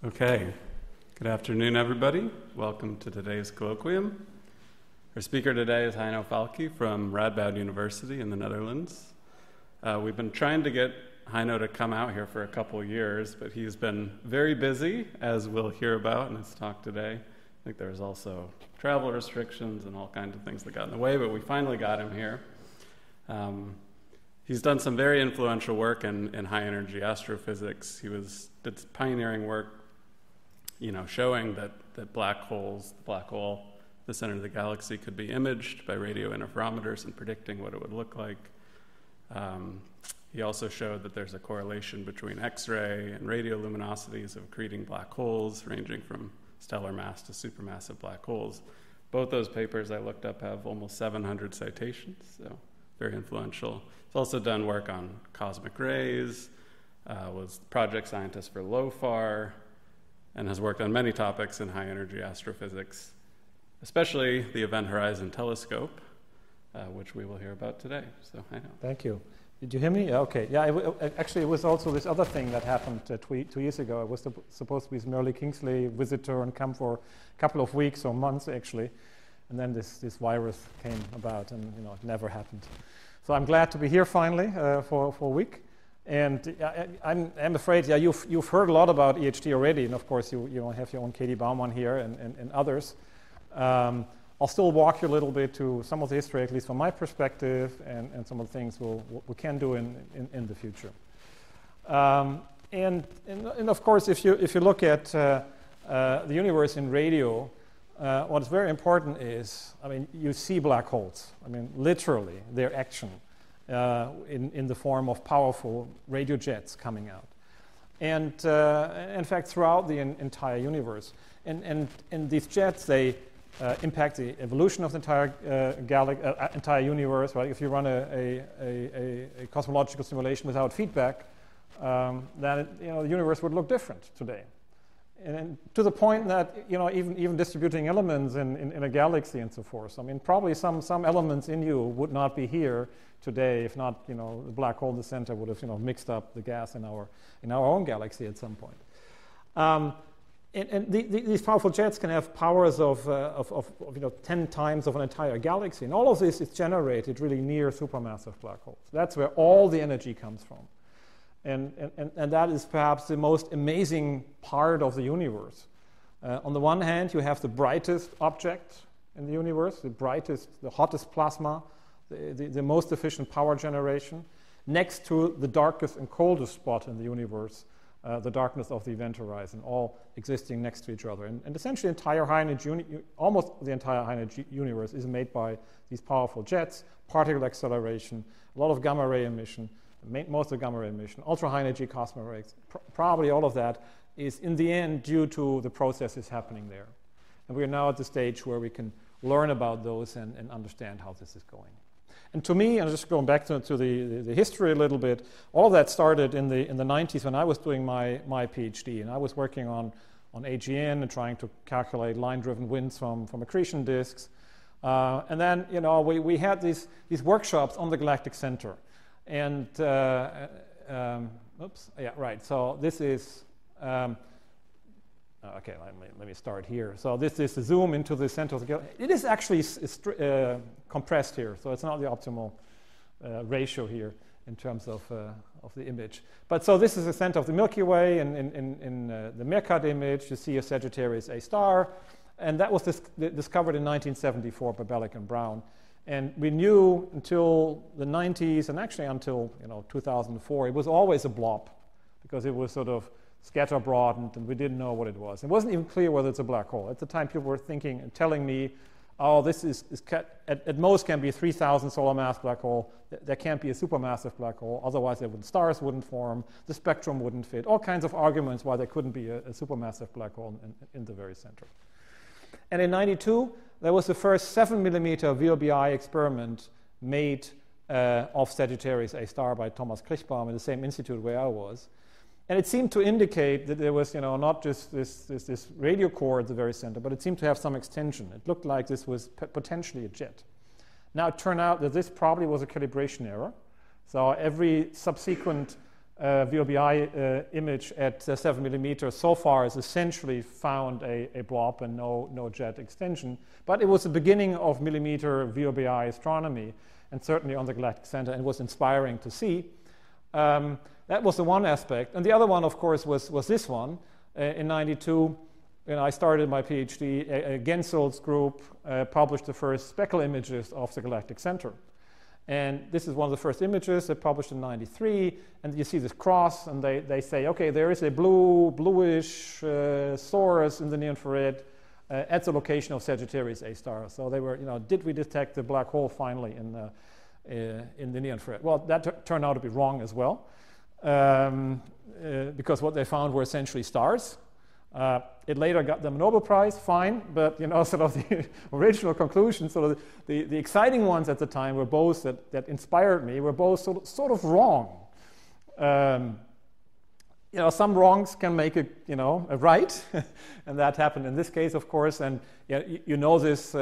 Okay, good afternoon, everybody. Welcome to today's colloquium. Our speaker today is Heino Falcke from Radboud University in the Netherlands. We've been trying to get Heino to come out here for a couple of years, but he's been very busy, as we'll hear about in his talk today. I think there's also travel restrictions and all kinds of things that got in the way, but we finally got him here. He's done some very influential work in high-energy astrophysics. He did pioneering work, showing that black holes, the black hole, the center of the galaxy, could be imaged by radio interferometers and predicting what it would look like. He also showed that there's a correlation between X-ray and radio luminosities of accreting black holes, ranging from stellar mass to supermassive black holes. Both those papers I looked up have almost 700 citations, so very influential. He's also done work on cosmic rays, was project scientist for LOFAR, and has worked on many topics in high-energy astrophysics, especially the Event Horizon Telescope, which we will hear about today. So, Heino. Thank you. Did you hear me? Okay. Yeah, actually, it was also this other thing that happened 2 years ago. I was supposed to be Merle Kingsley visitor and come for a couple of weeks or months, actually. And then this virus came about, and it never happened. So I'm glad to be here finally for a week. And I'm afraid, you've heard a lot about EHT already, and of course you have your own Katie Baumann here and others. I'll still walk you a little bit to some of the history, at least from my perspective, and some of the things we can do in the future. And of course, if you look at the universe in radio, what's very important is, you see black holes. Literally, their action. In the form of powerful radio jets coming out. And in fact, throughout the entire universe. And these jets, they impact the evolution of the entire universe. Right? If you run a cosmological simulation without feedback, then the universe would look different today. And to the point that even distributing elements in a galaxy and so forth. Probably some elements in you would not be here today if not the black hole in the center would have mixed up the gas in our own galaxy at some point. And these powerful jets can have powers of 10 times of an entire galaxy, and all of this is generated really near supermassive black holes. That's where all the energy comes from. And that is perhaps the most amazing part of the universe. On the one hand, you have the brightest object in the universe, the hottest plasma, the most efficient power generation, next to the darkest and coldest spot in the universe, the darkness of the event horizon, all existing next to each other. And essentially, almost the entire high-energy universe is made by these powerful jets, particle acceleration, a lot of gamma ray emission, most of the gamma ray emission, ultra-high energy cosmic rays. Probably all of that is in the end due to the processes happening there. And we are now at the stage where we can learn about those and understand how this is going. And to me, and just going back to the history a little bit, all of that started in the 90s when I was doing my PhD, and I was working on AGN and trying to calculate line-driven winds from accretion disks. And then we had these workshops on the galactic center. And so this is okay. Let me start here. So this is a zoom into the center of the galaxy. It is actually compressed here, so it's not the optimal ratio here in terms of the image. But so this is the center of the Milky Way, and in the Mercat image, you see a Sagittarius A star, and that was discovered in 1974 by Bellick and Brown. And we knew until the 90s, and actually until 2004, it was always a blob, because it was sort of scatter-broadened, and we didn't know what it was. It wasn't even clear whether it's a black hole. At the time, people were thinking and telling me, oh, this is at most can be a 3,000 solar mass black hole. There can't be a supermassive black hole. Otherwise, stars wouldn't form. The spectrum wouldn't fit. All kinds of arguments why there couldn't be a supermassive black hole in the very center. And in 92, there was the first 7 millimeter VLBI experiment made of Sagittarius A star by Thomas Krichbaum in the same institute where I was. And it seemed to indicate that there was, not just this radio core at the very center, but it seemed to have some extension. It looked like this was potentially a jet. Now, it turned out that this probably was a calibration error. So every subsequent VLBI image at 7 millimeters so far has essentially found a blob and no jet extension. But it was the beginning of millimeter VLBI astronomy, and certainly on the galactic center, and it was inspiring to see. That was the one aspect. And the other one, of course, was this one. In 92, I started my PhD. Gensel's group published the first speckle images of the galactic center. And this is one of the first images they published in 93. And you see this cross, and they say, okay, there is a bluish source in the near-infrared at the location of Sagittarius A star. So they were, did we detect the black hole finally in the near-infrared? Well, that turned out to be wrong as well, because what they found were essentially stars. It later got them a Nobel Prize, fine, but sort of the original conclusions, sort of the exciting ones at the time were both that inspired me, were both sort of wrong. Some wrongs can make a right, and that happened in this case, of course. And this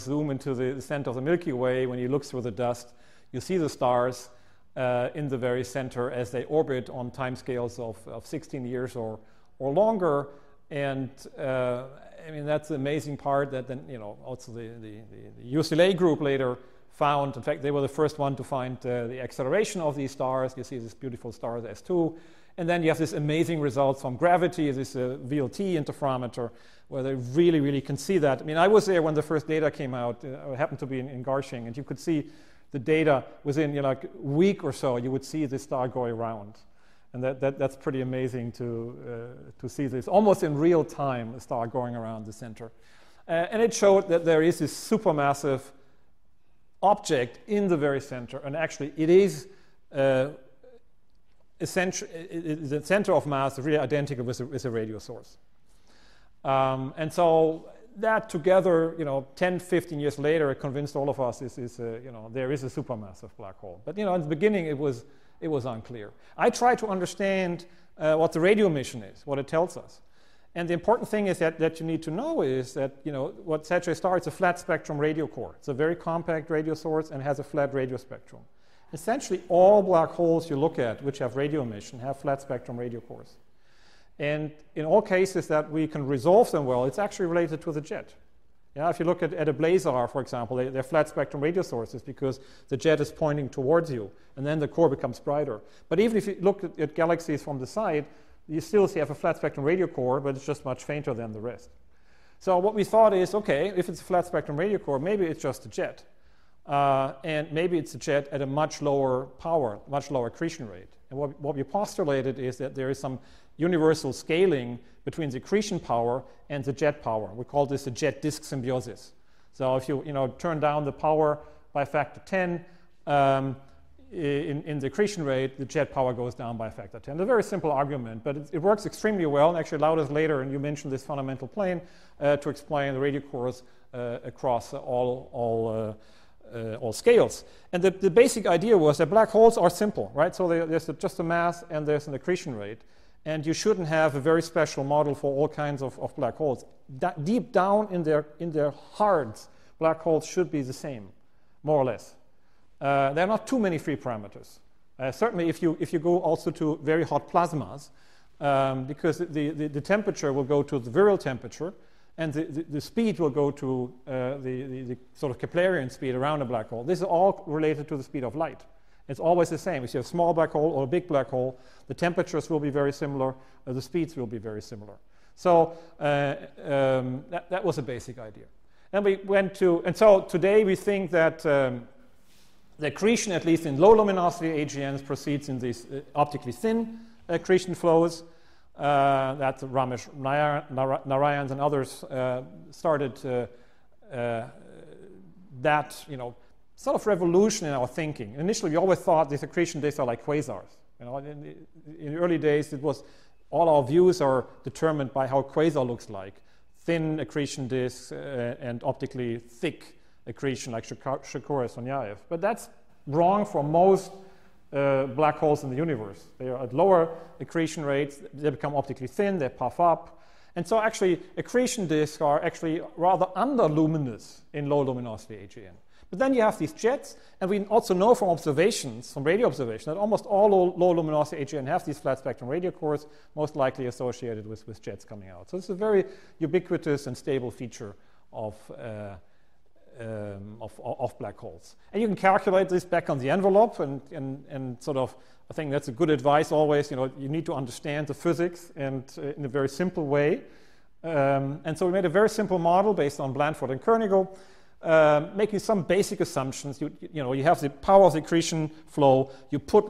zoom into the center of the Milky Way. When you look through the dust, you see the stars in the very center as they orbit on timescales of 16 years or longer. And that's the amazing part that then, also the UCLA group later found. In fact, they were the first one to find the acceleration of these stars. You see this beautiful star, the S2. And then you have this amazing results from gravity, this VLT interferometer, where they really, really can see that. I was there when the first data came out. I happened to be in Garching, and you could see the data within a week or so. You would see the star going around. And that's pretty amazing to see this almost in real time, the star going around the center. And it showed that there is this supermassive object in the very center, and actually it is the center of mass is really identical with a radio source. And so that together, 10, 15 years later, it convinced all of us there is a supermassive black hole. But in the beginning, it was unclear. I tried to understand what the radio emission is, what it tells us. And the important thing is that you need to know is that, what Sagittarius star is a flat spectrum radio core. It's a very compact radio source and has a flat radio spectrum. Essentially, all black holes you look at which have radio emission have flat spectrum radio cores. And in all cases that we can resolve them well, it's actually related to the jet. If you look at a blazar, for example, they're flat spectrum radio sources because the jet is pointing towards you, and then the core becomes brighter. But even if you look at galaxies from the side, you still have a flat spectrum radio core, but it's just much fainter than the rest. So what we thought is, okay, if it's a flat spectrum radio core, maybe it's just a jet. And maybe it's a jet at a much lower power, much lower accretion rate. And what we postulated is that there is some universal scaling between the accretion power and the jet power. We call this a jet disk symbiosis. So if you turn down the power by a factor 10 in the accretion rate, the jet power goes down by a factor 10. It's a very simple argument, but it works extremely well, and actually allowed us later, and you mentioned this fundamental plane, to explain the radio cores across all scales. And the basic idea was that black holes are simple, right? So there's just a mass and there's an accretion rate. And you shouldn't have a very special model for all kinds of black holes. Deep down in their hearts, black holes should be the same, more or less. There are not too many free parameters. Certainly if you go also to very hot plasmas, because the temperature will go to the virial temperature, and the speed will go to the sort of Keplerian speed around a black hole. This is all related to the speed of light. It's always the same. If you have a small black hole or a big black hole, the temperatures will be very similar, the speeds will be very similar. So that was a basic idea. Then we went to, and so today we think that the accretion, at least in low luminosity AGNs, proceeds in these optically thin accretion flows. That Ramesh Narayan and others started that sort of revolution in our thinking. Initially, we always thought these accretion disks are like quasars. In the early days, it was all our views are determined by how a quasar looks like: thin accretion disks and optically thick accretion, like Shakura-Sonyaev. But that's wrong for most black holes in the universe. They are at lower accretion rates. They become optically thin. They puff up. And so actually, accretion disks are actually rather underluminous in low luminosity AGN. But then you have these jets, and we also know from observations, from radio observations, that almost all low luminosity AGN have these flat spectrum radio cores, most likely associated with jets coming out. So it's a very ubiquitous and stable feature of black holes. And you can calculate this back on the envelope, and sort of, I think that's a good advice always. You need to understand the physics and in a very simple way. And so we made a very simple model based on Blandford and Kernigel, making some basic assumptions. You have the power of the accretion flow. You put,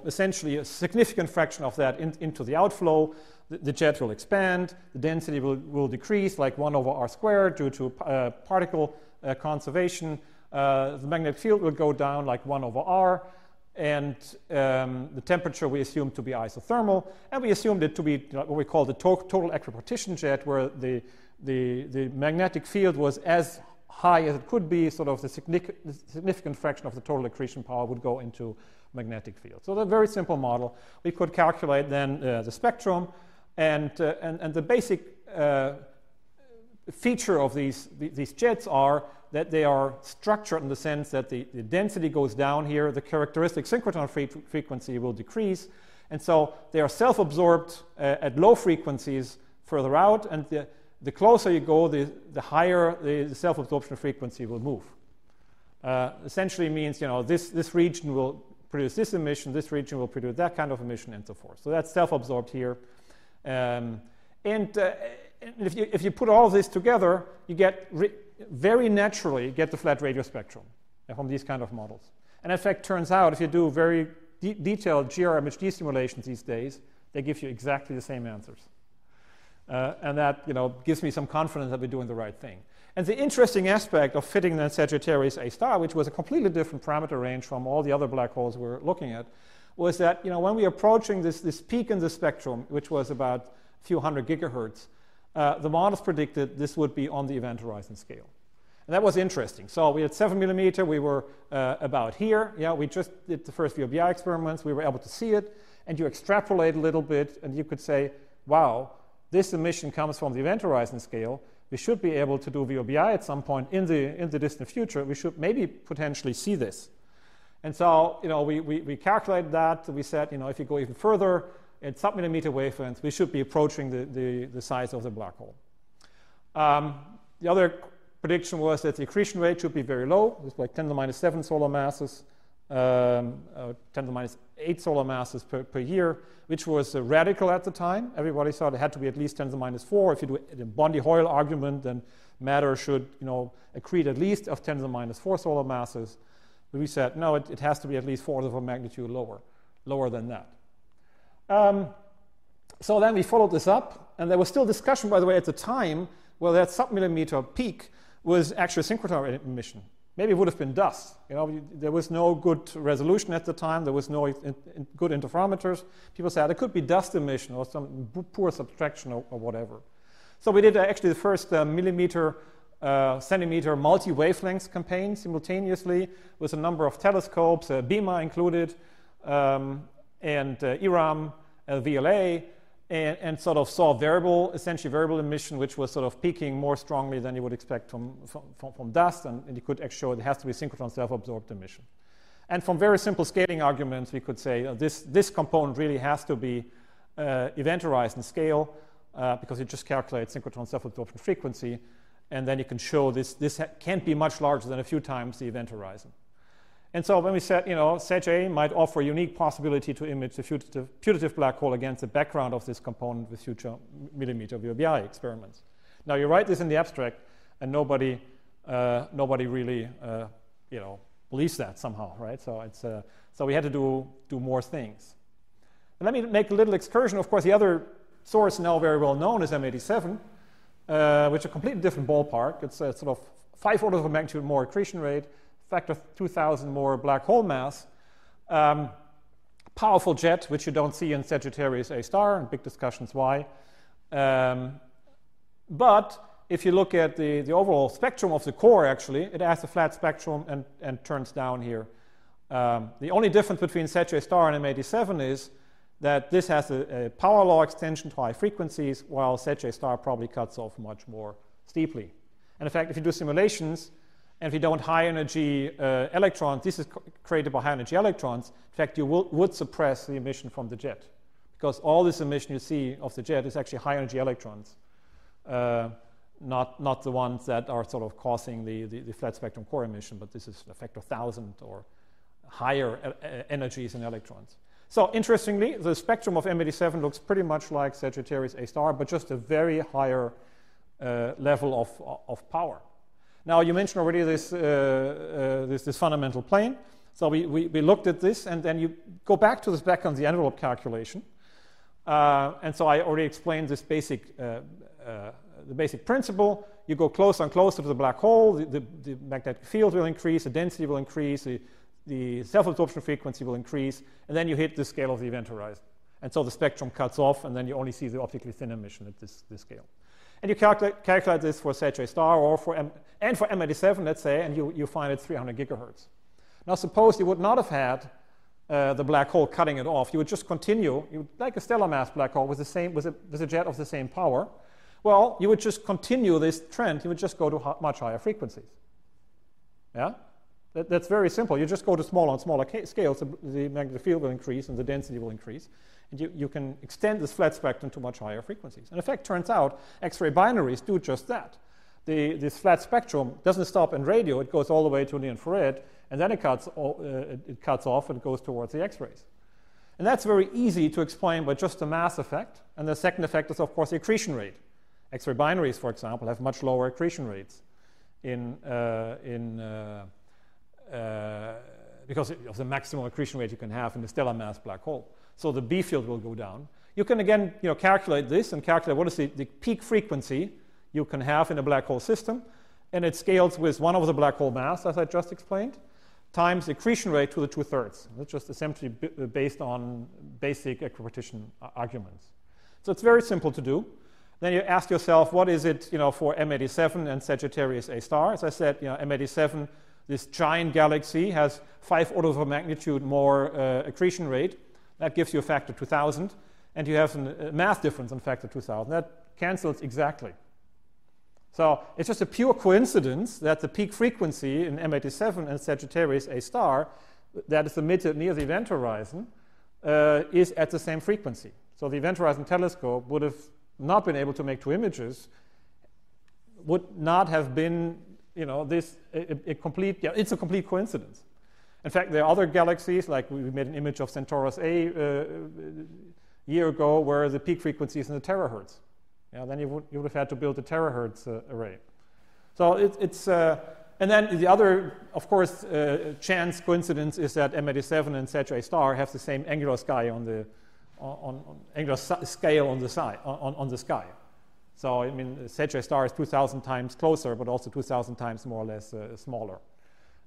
essentially a significant fraction of that into the outflow. The jet will expand. The density will decrease, like 1 over r squared, due to particle conservation. The magnetic field will go down like 1 over r. And the temperature we assumed to be isothermal. And we assumed it to be what we call the total equipartition jet, where the magnetic field was as high as it could be, sort of the significant fraction of the total accretion power would go into magnetic field. So a very simple model. We could calculate then the spectrum, and the basic feature of these jets are that they are structured in the sense that the density goes down here, the characteristic synchrotron frequency will decrease, and so they are self-absorbed at low frequencies further out, and the closer you go, the higher the self-absorption frequency will move. Essentially means, this region will produce this emission, this region will produce that kind of emission, and so forth. So that's self-absorbed here. If you put all of this together, you get very naturally get the flat radio spectrum from these kind of models. And in fact, turns out if you do very detailed GR-MHD simulations these days, they give you exactly the same answers. And that gives me some confidence that we're doing the right thing. And the interesting aspect of fitting the Sagittarius A star, which was a completely different parameter range from all the other black holes we're looking at, was that when we're approaching this peak in the spectrum, which was about a few hundred gigahertz, the models predicted this would be on the event horizon scale. And that was interesting. So we had 7 millimeter, we were about here. Yeah, we just did the first VLBI experiments, we were able to see it, and you extrapolate a little bit, and you could say, wow, this emission comes from the event horizon scale. We should be able to do VLBI at some point in the distant future. We should maybe potentially see this. And so, we calculated that. We said, if you go even further at sub-millimeter wavelengths, we should be approaching the size of the black hole. The other prediction was that the accretion rate should be very low. It was like 10 to the minus 7 solar masses, 10 to the minus 8 solar masses per year, which was radical at the time. Everybody thought it had to be at least 10 to the minus 4. If you do the Bondi-Hoyle argument, then matter should accrete at least of 10 to the minus 4 solar masses. But we said, no, it has to be at least 4 orders of magnitude lower than that. So then we followed this up, and there was still discussion, by the way, at the time, whether that sub-millimeter peak was actually a synchrotron emission. Maybe it would have been dust. There was no good resolution at the time. There was no good interferometers. People said it could be dust emission or some poor subtraction or whatever. So we did actually the first millimeter, centimeter multi-wavelengths campaign simultaneously with a number of telescopes, BIMA included, and IRAM, VLA, and sort of saw essentially variable emission, which was sort of peaking more strongly than you would expect from dust, and you could actually show it has to be synchrotron self-absorbed emission. And from very simple scaling arguments, we could say this component really has to be event horizon scale, because you just calculate synchrotron self-absorption frequency, and then you can show this can't be much larger than a few times the event horizon. And so when we said, Sag A might offer a unique possibility to image the putative black hole against the background of this component with future millimeter VLBI experiments. Now you write this in the abstract, and nobody really, believes that somehow, right? So so we had to do more things. And let me make a little excursion. Of course, the other source now very well known is M87, which is a completely different ballpark. It's sort of 5 orders of magnitude more accretion rate, factor 2,000 more black hole mass, powerful jet, which you don't see in Sagittarius A star, and big discussions why. But if you look at the overall spectrum of the core, actually, it has a flat spectrum and turns down here. The only difference between Sag A star and M87 is that this has a power law extension to high frequencies, while Sag A star probably cuts off much more steeply. And in fact, if you do simulations, And if you don't high energy electrons, this is created by high energy electrons. In fact, you would suppress the emission from the jet, because all this emission you see of the jet is actually high energy electrons, not the ones that are sort of causing the flat spectrum core emission, but this is a factor 1,000 or higher energies in electrons. So interestingly, the spectrum of M87 looks pretty much like Sagittarius A star, but just a very higher level of power. Now, you mentioned already this fundamental plane. So we looked at this, and then you go back to this back on the envelope calculation. And so I already explained this basic, the basic principle. You go closer and closer to the black hole, the magnetic field will increase, the density will increase, the self-absorption frequency will increase, and then you hit the scale of the event horizon. And so the spectrum cuts off, and then you only see the optically thin emission at this scale. And you calculate this for Sag A star or for M87, let's say, and you find it 300 gigahertz. Now, suppose you would not have had the black hole cutting it off. You would just continue, like a stellar mass black hole with a jet of the same power. Well, you would just continue this trend. You would just go to much higher frequencies. Yeah? That's very simple. You just go to smaller and smaller scales. The magnetic field will increase and the density will increase. And you can extend this flat spectrum to much higher frequencies. And in fact, turns out X-ray binaries do just that. This flat spectrum doesn't stop in radio. It goes all the way to the infrared, and then it cuts off and it goes towards the X-rays. And that's very easy to explain by just the mass effect. And the second effect is, of course, the accretion rate. X-ray binaries, for example, have much lower accretion rates because of the maximum accretion rate you can have in the stellar mass black hole. So the B field will go down. You can again calculate this and calculate what is the peak frequency you can have in a black hole system. And it scales with 1 over the black hole mass, as I just explained, times the accretion rate to the 2/3. That's just essentially based on basic equipartition arguments. So it's very simple to do. Then you ask yourself, what is it for M87 and Sagittarius A star? As I said, M87, this giant galaxy, has 5 orders of magnitude more accretion rate. That gives you a factor 2,000. And you have a mass difference in factor 2,000. That cancels exactly. So it's just a pure coincidence that the peak frequency in M87 and Sagittarius A star that is emitted near the event horizon is at the same frequency. So the event horizon telescope would have not been able to make 2 images, would not have been, it's a complete coincidence. In fact, there are other galaxies, like we made an image of Centaurus A a year ago, where the peak frequency is in the terahertz. Then you would have had to build a terahertz array. So and then the other, of course, chance coincidence is that M87 and Sag A star have the same angular sky angular scale on the sky. So Sag A star is 2,000 times closer, but also 2,000 times more or less smaller,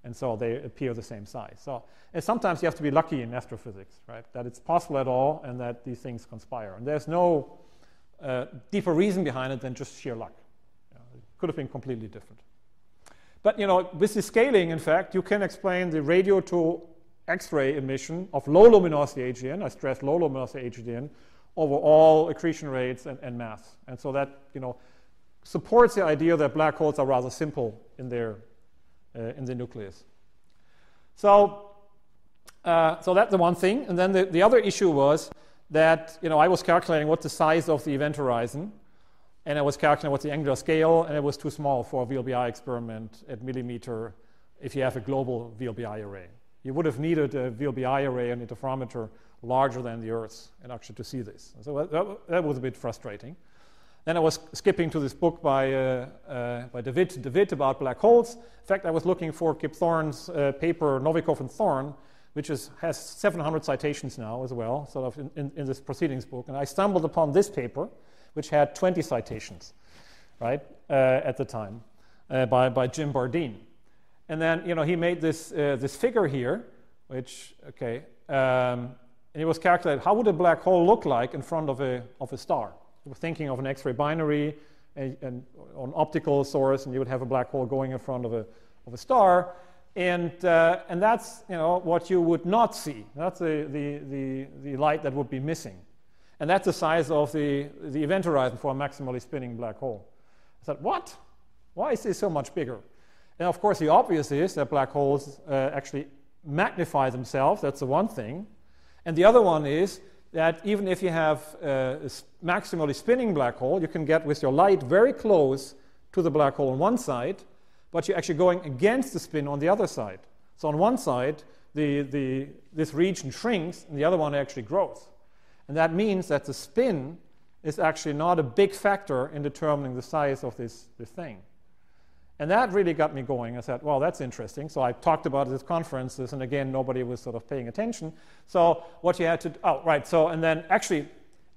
and so they appear the same size. So and sometimes you have to be lucky in astrophysics, right? That it's possible at all, and that these things conspire. And there's no deeper reason behind it than just sheer luck. It could have been completely different. But with the scaling, in fact, you can explain the radio to X-ray emission of low luminosity AGN, I stress low luminosity AGN, over all accretion rates and mass. And so that supports the idea that black holes are rather simple in the nucleus. So that's the one thing. And then the other issue was that I was calculating what the size of the event horizon, and I was calculating what's the angular scale, and it was too small for a VLBI experiment at millimeter if you have a global VLBI array. You would have needed a VLBI array and interferometer larger than the Earth in actually to see this. So that was a bit frustrating. Then I was skipping to this book by David about black holes. In fact, I was looking for Kip Thorne's paper, Novikov and Thorne, which has 700 citations now as well, sort of in this proceedings book. And I stumbled upon this paper, which had 20 citations, right, at the time, by Jim Bardeen. And then, he made this figure here, which, and it was calculated, how would a black hole look like in front of a star? You were thinking of an X-ray binary and an optical source, and you would have a black hole going in front of a star. And that's what you would not see. That's the light that would be missing. And that's the size of the event horizon for a maximally spinning black hole. I thought, what? Why is this so much bigger? And of course, the obvious is that black holes actually magnify themselves. That's the one thing. And the other one is that even if you have a maximally spinning black hole, you can get with your light very close to the black hole on one side, but you're actually going against the spin on the other side. So on one side, this region shrinks, and the other one actually grows. And that means that the spin is actually not a big factor in determining the size of this thing. And that really got me going. I said, well, that's interesting. So I talked about it at conferences, and again, nobody was sort of paying attention. So what you had to, so, and then actually,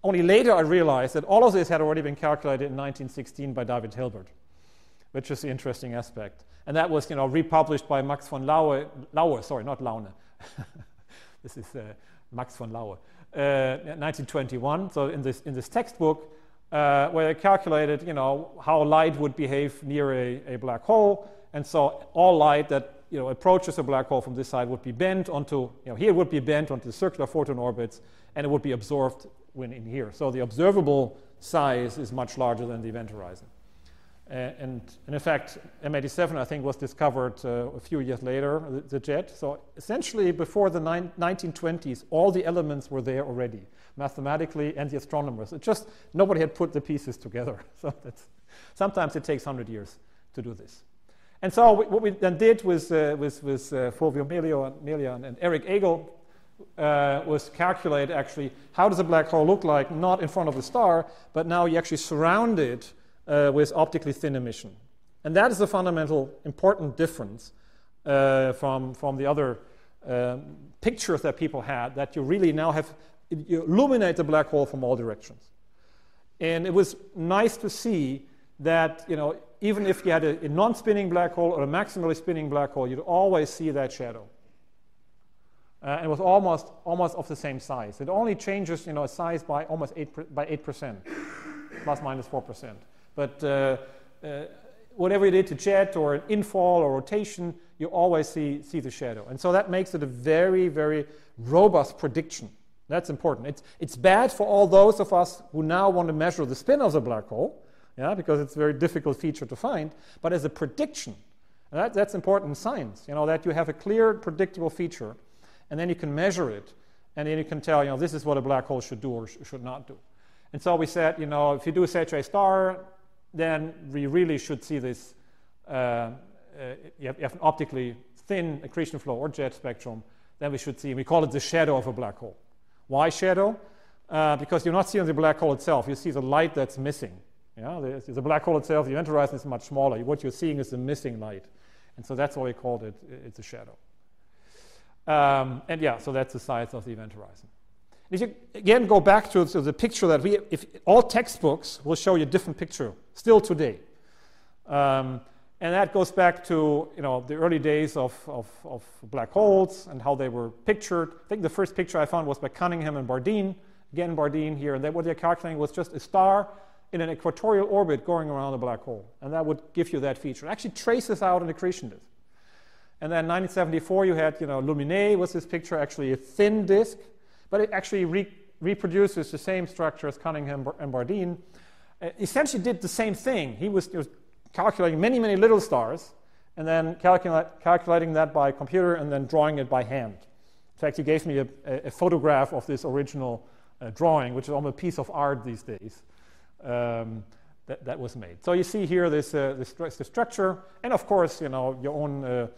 only later I realized that all of this had already been calculated in 1916 by David Hilbert, which is the interesting aspect. And that was, republished by Max von Laue, sorry, not Laune. This is Max von Laue, 1921. So in this textbook, where they calculated, how light would behave near a black hole, and so all light that approaches a black hole from this side would be bent onto, here it would be bent onto the circular photon orbits, and it would be absorbed when in here. So the observable size is much larger than the event horizon. And in fact, M87, I think, was discovered a few years later, the jet. So essentially, before the 1920s, all the elements were there already, mathematically, and the astronomers. It just, nobody had put the pieces together. So sometimes it takes 100 years to do this. And so what we then did with Fulvio Melia and Eric Egel was calculate, actually, how does a black hole look like, not in front of the star, but now you actually surround it with optically thin emission. And that is a fundamental important difference from the other pictures that people had, that you really now you illuminate the black hole from all directions. And it was nice to see that, even if you had a non-spinning black hole or a maximally spinning black hole, you'd always see that shadow. And it was almost of the same size. It only changes, size by almost 8%, plus minus 4%. But whatever you did to jet or an infall or rotation, you always see the shadow. And so that makes it a very, very robust prediction. That's important. It's bad for all those of us who now want to measure the spin of the black hole, because it's a very difficult feature to find. But as a prediction, that's important in science, that you have a clear, predictable feature, and then you can measure it, and then you can tell, this is what a black hole should do or should not do. And so we said, if you do a Sagittarius star, then we really should see this. You have an optically thin accretion flow or jet spectrum, then we should see, we call it the shadow of a black hole. Why shadow? Because you're not seeing the black hole itself, you see the light that's missing. The black hole itself, the event horizon is much smaller. What you're seeing is the missing light. And so that's why we called it, it's a shadow. So that's the size of the event horizon. If you again go back to the picture that if all textbooks will show you a different picture still today, and that goes back to the early days of black holes and how they were pictured. I think the first picture I found was by Cunningham and Bardeen. Again, Bardeen here, and what they're calculating was just a star in an equatorial orbit going around a black hole, and that would give you that feature. It actually traces out an accretion disk. And then 1974, you had Luminet was this picture, actually a thin disk. But it actually reproduces the same structure as Cunningham and Bardeen. Essentially did the same thing. He was calculating many, many little stars, and then calculating that by computer, and then drawing it by hand. In fact, he gave me a photograph of this original drawing, which is almost a piece of art these days, that was made. So you see here this structure, and of course, your own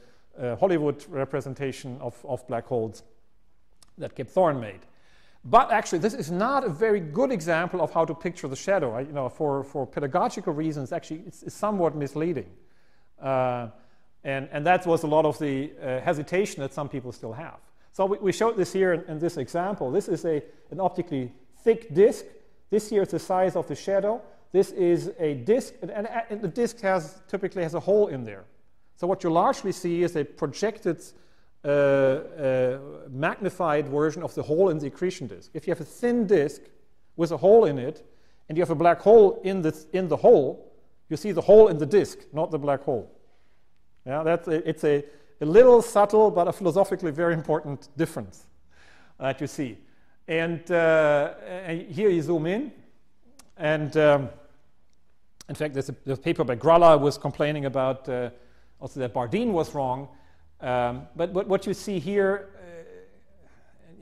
Hollywood representation of black holes that Kip Thorne made. But actually, this is not a very good example of how to picture the shadow. For pedagogical reasons, actually, it's somewhat misleading. And that was a lot of the hesitation that some people still have. So we showed this here in this example. This is an optically thick disk. This here is the size of the shadow. This is a disk, and the disk typically has a hole in there. So what you largely see is a projected magnified version of the hole in the accretion disk. If you have a thin disk with a hole in it, and you have a black hole in the hole, you see the hole in the disk, not the black hole. It's a little subtle, but a philosophically very important difference that you see. And here you zoom in, and in fact, there's a paper by Gralla was complaining about also that Bardeen was wrong. But what you see here,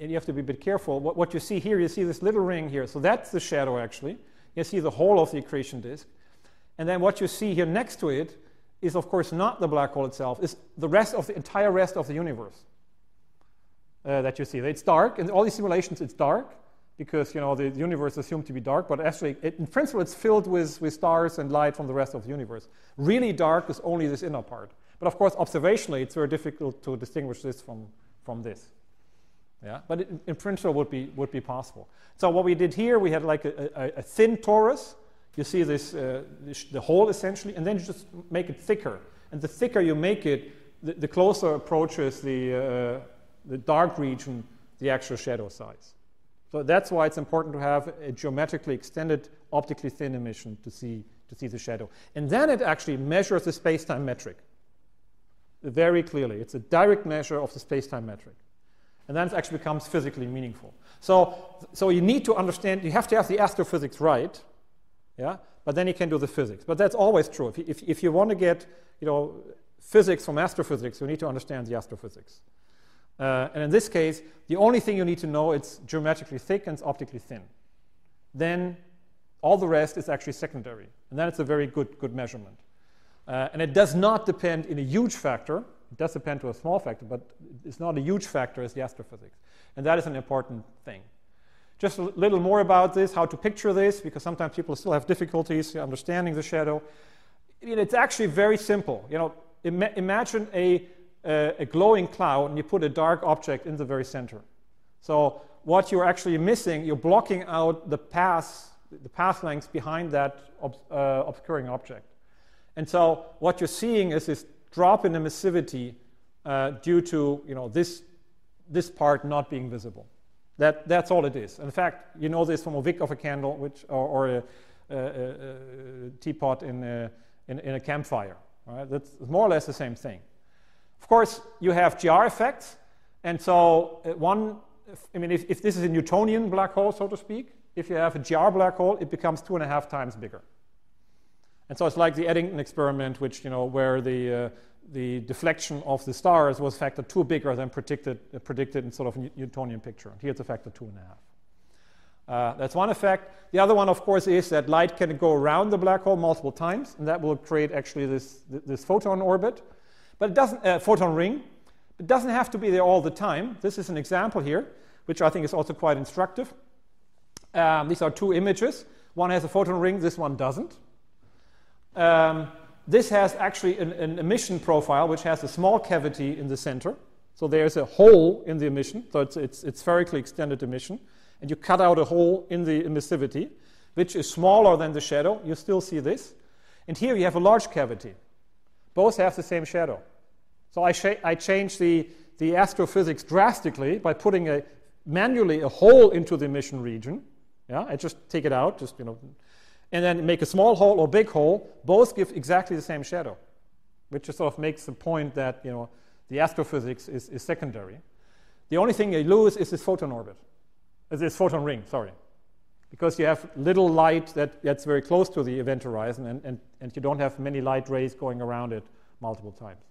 and you have to be a bit careful, what you see here, you see this little ring here. So that's the shadow, actually. You see the whole of the accretion disk. And then what you see here next to it is, of course, not the black hole itself. It's the entire rest of the universe that you see. It's dark. In all these simulations, it's dark because, you know, the universe is assumed to be dark. But actually, in principle, it's filled with stars and light from the rest of the universe. Really dark is only this inner part. But of course, observationally, it's very difficult to distinguish this from this. Yeah, but in principle, would be possible. So what we did here, we had like a thin torus. You see this the hole essentially, and then you just make it thicker. And the thicker you make it, the closer approaches the dark region the actual shadow size. So that's why it's important to have a geometrically extended, optically thin emission to see the shadow. And then it actually measures the space-time metric very clearly. It's a direct measure of the space-time metric. And then it actually becomes physically meaningful. So you need to understand, you have to have the astrophysics right, yeah, but then you can do the physics. But that's always true. If you want to get, you know, physics from astrophysics, you need to understand the astrophysics. And in this case, the only thing you need to know, it's geometrically thick and it's optically thin. Then all the rest is actually secondary. And then it's a very good measurement. And it does not depend in a huge factor. It does depend to a small factor, but it's not a huge factor as the astrophysics. And that is an important thing. Just a little more about this, how to picture this, because sometimes people still have difficulties understanding the shadow. It's actually very simple. You know, imagine a glowing cloud and you put a dark object in the very center. So what you're actually missing, you're blocking out the path lengths behind that obscuring object. And so what you're seeing is this drop in emissivity due to, you know, this part not being visible. That's all it is. In fact, you know this from a wick of a candle, or a teapot in a campfire. Right? That's more or less the same thing. Of course, you have GR effects, and so if this is a Newtonian black hole, so to speak, if you have a GR black hole, it becomes 2.5 times bigger. And so it's like the Eddington experiment, which, you know, where the deflection of the stars was factor 2 bigger than predicted in sort of Newtonian picture. And here it's a factor 2.5. That's one effect. The other one, of course, is that light can go around the black hole multiple times, and that will create actually this photon orbit. But it doesn't, photon ring. It doesn't have to be there all the time. This is an example here, which I think is also quite instructive. These are two images. One has a photon ring, this one doesn't. This has actually an emission profile which has a small cavity in the center. So there's a hole in the emission, so it's spherically extended emission. And you cut out a hole in the emissivity, which is smaller than the shadow. You still see this. And here you have a large cavity. Both have the same shadow. So I changed the astrophysics drastically by putting manually a hole into the emission region. Yeah, I just take it out, just, you know, and then make a small hole or big hole. Both give exactly the same shadow, which just sort of makes the point that, you know, the astrophysics is secondary. The only thing you lose is this photon orbit, this photon ring, sorry, because you have little light that's very close to the event horizon, and you don't have many light rays going around it multiple times.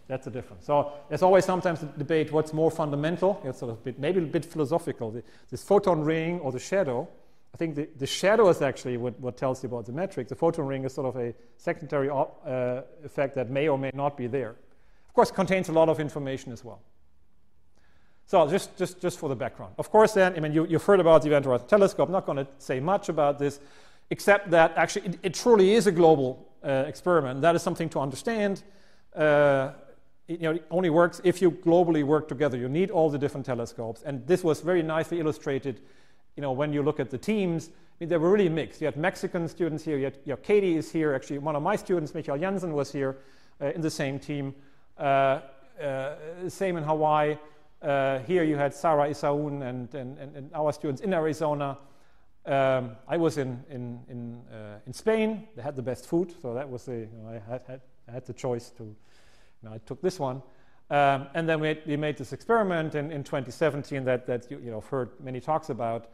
That's the difference. So there's always sometimes a debate what's more fundamental. It's sort of maybe a bit philosophical. This photon ring or the shadow. I think the shadow is actually what tells you about the metric. The photon ring is sort of a secondary effect that may or may not be there. Of course, contains a lot of information as well. So just for the background. Of course, then, I mean, you've heard about the Event Horizon Telescope. I'm not going to say much about this, except that actually it truly is a global experiment. That is something to understand. It only works if you globally work together. You need all the different telescopes. And this was very nicely illustrated, you know, when you look at the teams. I mean, they were really mixed. You had Mexican students here. You had Katie is here. Actually, one of my students, Michael Jensen, was here in the same team. Same in Hawaii. Here you had Sarah Isaun and our students in Arizona. I was in Spain. They had the best food, so that was I had the choice to. I took this one, and then we made this experiment in 2017 that you've heard many talks about,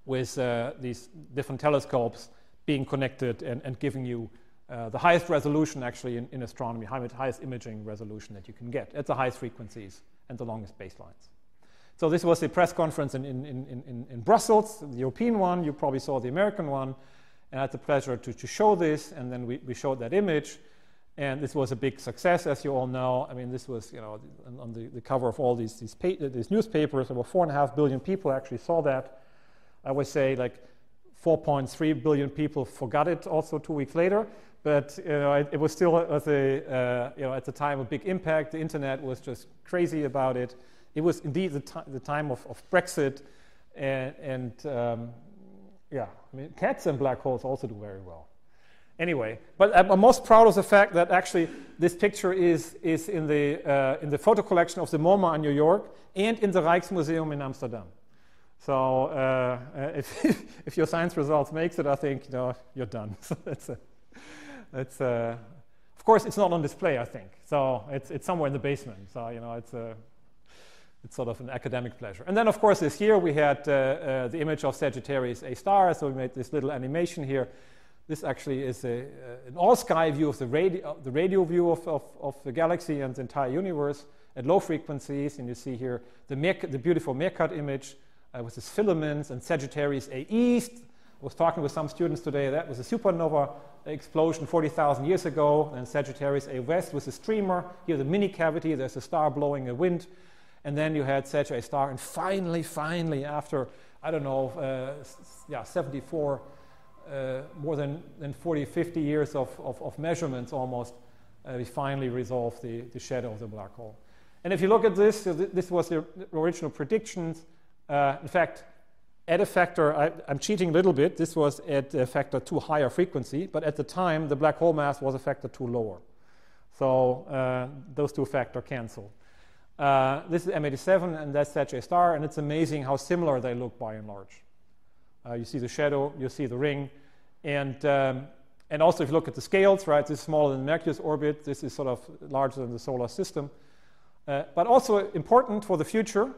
with these different telescopes being connected and giving you the highest resolution actually in astronomy, highest imaging resolution that you can get at the highest frequencies and the longest baselines. So this was a press conference in Brussels, the European one. You probably saw the American one. And I had the pleasure to show this, and then we showed that image. And this was a big success, as you all know. I mean, this was, on the cover of all these newspapers. There were 4.5 billion people actually saw that. I would say like 4.3 billion people forgot it also 2 weeks later. But it was still at the time a big impact. The internet was just crazy about it. It was indeed the time of Brexit, and I mean, cats and black holes also do very well. Anyway, but I'm most proud of the fact that actually this picture is in the photo collection of the MoMA in New York and in the Rijksmuseum in Amsterdam. So if your science results makes it, I think you're done. Of course, it's not on display, I think. So it's somewhere in the basement. So it's sort of an academic pleasure. And then, of course, this year we had the image of Sagittarius A star. So we made this little animation here. This actually is an all-sky view of the radio view of the galaxy and the entire universe at low frequencies. And you see here the beautiful Meerkat image with its filaments, and Sagittarius A East. I was talking with some students today. That was a supernova explosion 40,000 years ago. And Sagittarius A West was a streamer. Here the mini cavity. There's a star blowing a wind. And then you had Sagittarius A star. And finally, after, I don't know, 74, more than 40, 50 years of measurements almost, we finally resolved the shadow of the black hole. And if you look at this, this was the original predictions. In fact, at a factor, I'm cheating a little bit. This was at a factor 2 higher frequency, but at the time, the black hole mass was a factor 2 lower. So those two factors cancel. This is M87, and that's Sagittarius A star, and it's amazing how similar they look by and large. You see the shadow, you see the ring, and also if you look at the scales, right, this is smaller than Mercury's orbit, this is sort of larger than the solar system. But also important for the future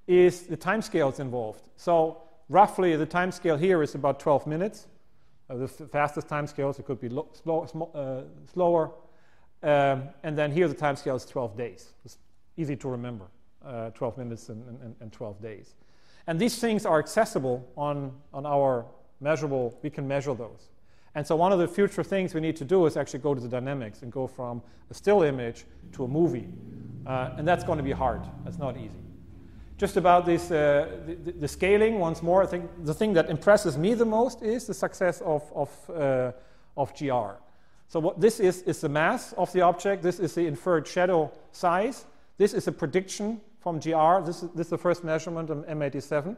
is the time scales involved. So roughly the time scale here is about 12 minutes. The fastest time scales, it could be slower. And then here the time scale is 12 days. It's easy to remember, 12 minutes and 12 days. And these things are accessible on our measurable, we can measure those. And so one of the future things we need to do is actually go to the dynamics and go from a still image to a movie. And that's going to be hard. That's not easy. Just about this, the scaling, once more, I think the thing that impresses me the most is the success of GR. So what this is the mass of the object. This is the inferred shadow size. This is a prediction from GR. This is the first measurement on M87.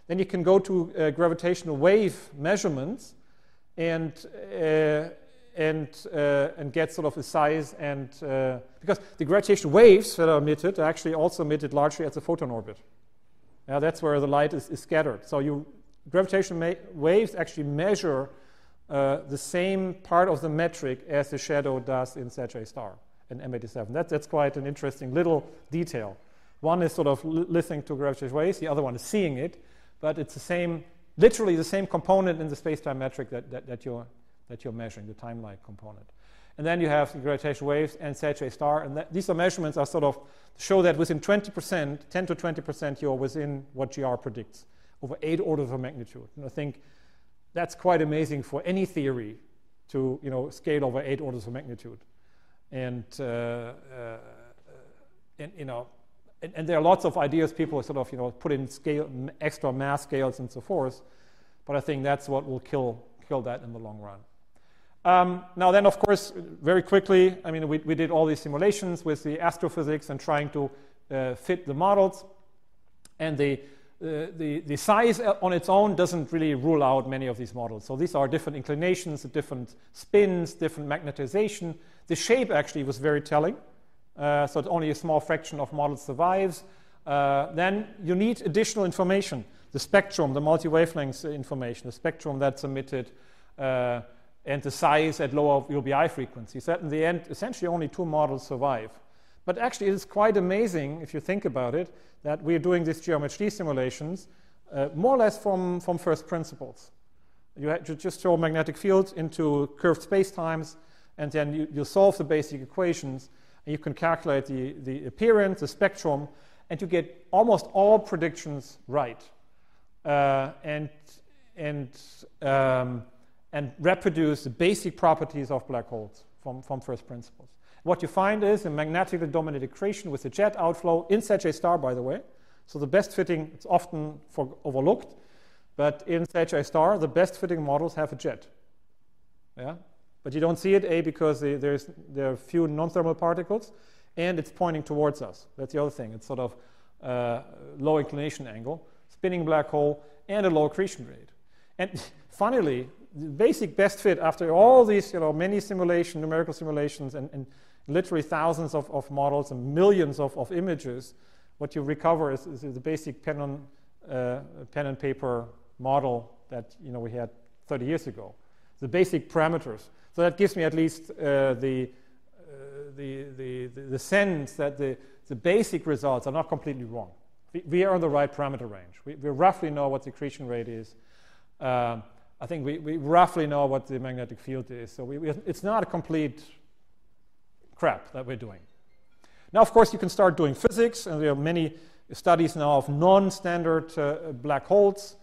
Then you can go to gravitational wave measurements and get sort of a size, and because the gravitational waves that are emitted are actually also emitted largely at the photon orbit. Now that's where the light is scattered. So gravitational waves actually measure the same part of the metric as the shadow does in Sagittarius A star and M87. That's quite an interesting little detail. One is sort of listening to gravitational waves, the other one is seeing it, but it's the same, literally the same component in the space-time metric that you're measuring, the time-like component. And then you have the gravitational waves and Sagittarius A star, and these are measurements are sort of show that within 20%, 10 to 20%, you're within what GR predicts, over 8 orders of magnitude. And I think that's quite amazing for any theory to scale over 8 orders of magnitude. And there are lots of ideas people sort of put in scale, extra mass scales and so forth, but I think that's what will kill that in the long run. Now then, of course, very quickly, I mean, we did all these simulations with the astrophysics and trying to fit the models, and the size on its own doesn't really rule out many of these models. So these are different inclinations, different spins, different magnetization. The shape actually was very telling. So it's only a small fraction of models survives. Then you need additional information. The spectrum, the multi-wavelengths information, the spectrum that's emitted, and the size at lower VLBI frequencies. That in the end, essentially only 2 models survive. But actually, it is quite amazing, if you think about it, that we're doing these geometry simulations more or less from first principles. You just throw magnetic fields into curved spacetimes, and then you solve the basic equations, and you can calculate the appearance, the spectrum, and you get almost all predictions right, and reproduce the basic properties of black holes from first principles. What you find is a magnetically dominated accretion with a jet outflow in Sag A star, by the way. So the best fitting, it's often overlooked, but in Sag A star, the best fitting models have a jet. Yeah? But you don't see it, because there are few non-thermal particles, and it's pointing towards us. That's the other thing. It's sort of low inclination angle, spinning black hole, and a low accretion rate. And funnily, the basic best fit after all these, many numerical simulations, and literally thousands of models and millions of images, what you recover is the basic pen and paper model that we had 30 years ago. The basic parameters. So that gives me at least the sense that the basic results are not completely wrong. We are in the right parameter range. We roughly know what the accretion rate is. I think we roughly know what the magnetic field is. So it's not a complete crap that we're doing. Now, of course, you can start doing physics, and there are many studies now of non-standard black holes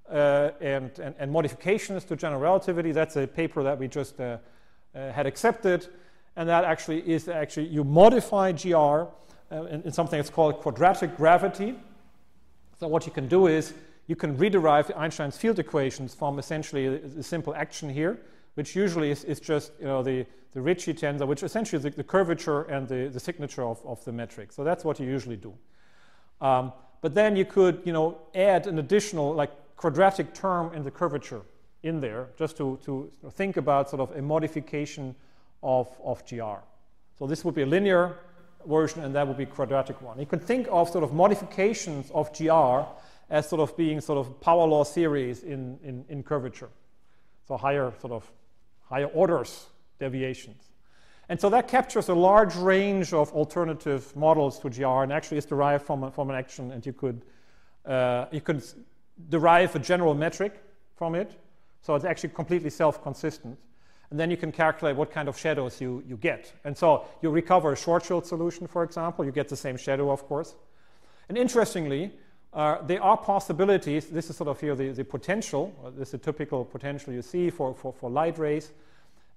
and modifications to general relativity. That's a paper that we just had accepted, and that actually is you modify GR in something that's called quadratic gravity. So what you can do is you can rederive Einstein's field equations from essentially a simple action here, which usually is just the Ricci tensor, which essentially is the curvature and the signature of the metric. So that's what you usually do. But then you could add an additional quadratic term in the curvature in there, just to think about sort of a modification of GR. So this would be a linear version, and that would be a quadratic one. You can think of sort of modifications of GR as sort of being sort of power law series in curvature. So higher orders deviations. And so that captures a large range of alternative models to GR, and actually is derived from an action, and you could derive a general metric from it. So it's actually completely self-consistent. And then you can calculate what kind of shadows you get. And so you recover a Schwarzschild solution, for example. You get the same shadow, of course. And interestingly, there are possibilities. This is sort of here the potential. This is a typical potential you see for light rays.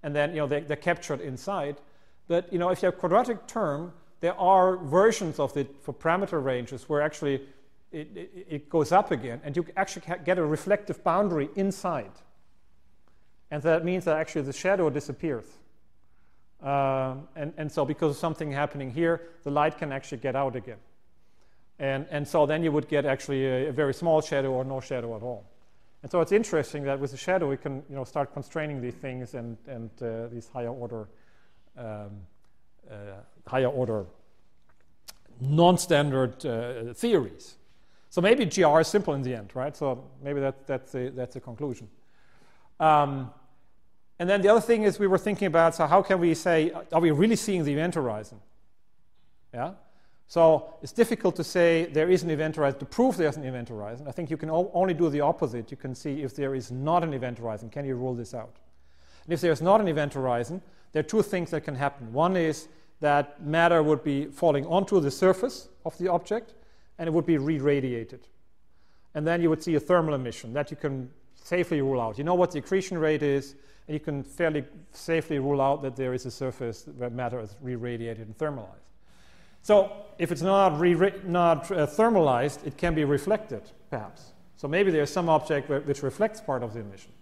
And then they're captured inside. But if you have quadratic term, there are versions of it for parameter ranges where actually it goes up again, and you actually get a reflective boundary inside. And that means that actually the shadow disappears. And so because of something happening here, the light can actually get out again. And so then you would get actually a very small shadow or no shadow at all. And so it's interesting that with the shadow we can start constraining these things and these higher order non-standard theories. So maybe GR is simple in the end, right? So maybe that's a conclusion. And then the other thing is we were thinking about, so how can we say, are we really seeing the event horizon? Yeah. So it's difficult to say there is an event horizon, to prove there's an event horizon. I think you can only do the opposite. You can see if there is not an event horizon, can you rule this out? And if there's not an event horizon, there are two things that can happen. One is that matter would be falling onto the surface of the object, and it would be re-radiated. And then you would see a thermal emission that you can safely rule out. You know what the accretion rate is, and you can fairly safely rule out that there is a surface where matter is re-radiated and thermalized. So if it's not thermalized, it can be reflected, perhaps. So maybe there's some object which reflects part of the emission.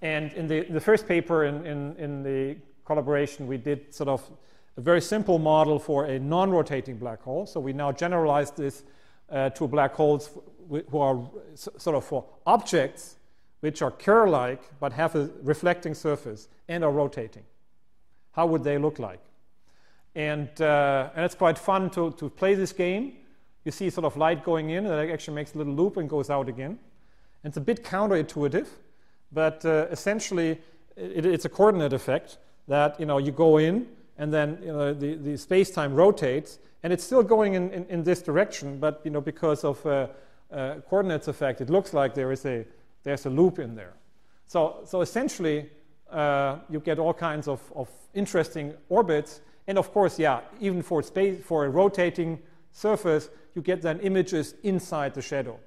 And in the first paper in the collaboration, we did sort of a very simple model for a non-rotating black hole. So we now generalized this to black holes who are sort of for objects which are Kerr-like but have a reflecting surface and are rotating. How would they look like? And it's quite fun to play this game. You see sort of light going in, and it actually makes a little loop and goes out again. And it's a bit counterintuitive, but essentially it's a coordinate effect that you go in, and then the space-time rotates, and it's still going in this direction, but because of coordinates effect, it looks like there's a loop in there. So essentially, you get all kinds of interesting orbits. And of course, yeah, even for space, for a rotating surface, you get then images inside the shadow.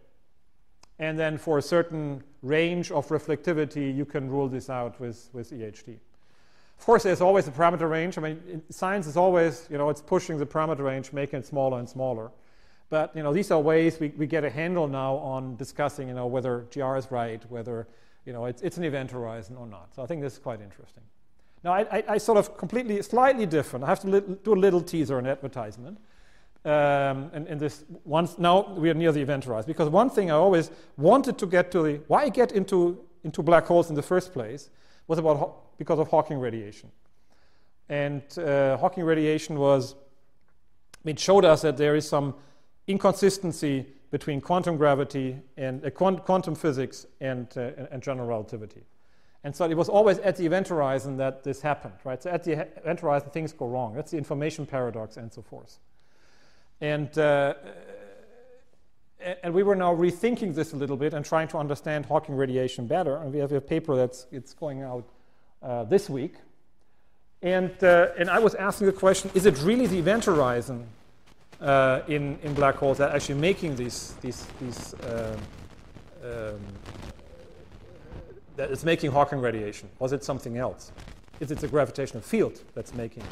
And then for a certain range of reflectivity, you can rule this out with EHT. Of course, there's always a parameter range. I mean, science is always, it's pushing the parameter range, making it smaller and smaller. But, these are ways we get a handle now on discussing, whether GR is right, whether, it's an event horizon or not. So I think this is quite interesting. Now, I sort of slightly different. I have to do a little teaser and advertisement. And this once now we are near the event horizon, because one thing I always wanted to get to why I get into black holes in the first place was because of Hawking radiation. And Hawking radiation showed us that there is some inconsistency between quantum gravity and quantum physics and general relativity. And so it was always at the event horizon that this happened, right? So at the event horizon, things go wrong. That's the information paradox and so forth. And we were now rethinking this a little bit and trying to understand Hawking radiation better. And we have a paper it's going out this week. And I was asking the question: is it really the event horizon in black holes that are actually making these that is making Hawking radiation? Was it something else? Is it the gravitational field that's making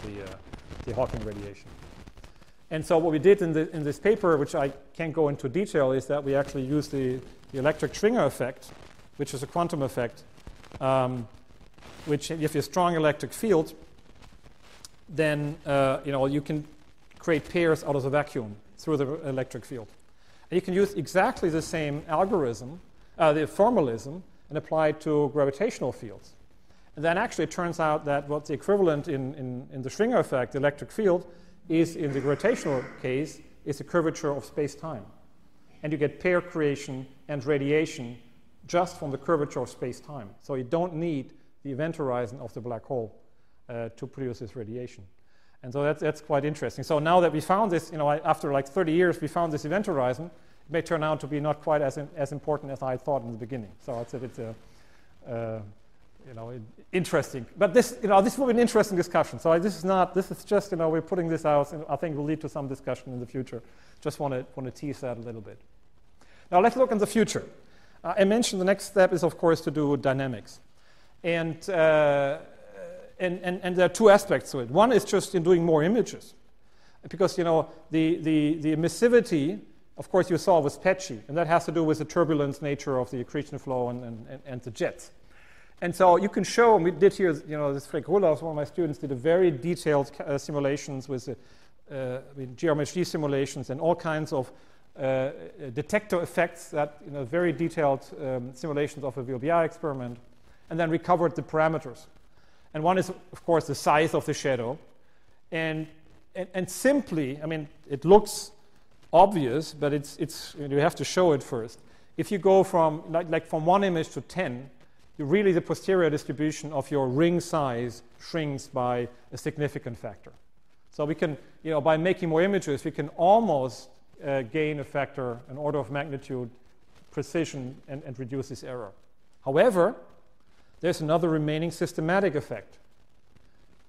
the Hawking radiation? And so what we did in this paper, which I can't go into detail, is that we actually used the electric Schwinger effect, which is a quantum effect, which if you have a strong electric field, then you can create pairs out of the vacuum through the electric field. And you can use exactly the same algorithm, the formalism, and apply it to gravitational fields. And then actually it turns out that what's the equivalent in the Schwinger effect, the electric field, is in the gravitational case is the curvature of space-time. And you get pair creation and radiation just from the curvature of space-time. So you don't need the event horizon of the black hole to produce this radiation. And so that's quite interesting. So now that we found this, after like 30 years, we found this event horizon, it may turn out to be not quite as important as I thought in the beginning. So it's interesting. But this will be an interesting discussion. So this is just, we're putting this out, and I think will lead to some discussion in the future. Just want to tease that a little bit. Now let's look in the future. I mentioned the next step is, of course, to do dynamics. And there are two aspects to it. One is just in doing more images. Because, the emissivity, of course, you saw was patchy. And that has to do with the turbulence nature of the accretion flow and the jets. And so you can show, and we did here, this Frank Rulofs, one of my students, did a very detailed simulations with GRMHD simulations and all kinds of detector effects that, very detailed simulations of a VLBI experiment, and then recovered the parameters. And one is, of course, the size of the shadow. And simply, it looks obvious, but you have to show it first. If you go from, from one image to 10, really the posterior distribution of your ring size shrinks by a significant factor. So we can, by making more images, we can almost gain a factor, an order of magnitude precision, and reduce this error. However, there's another remaining systematic effect.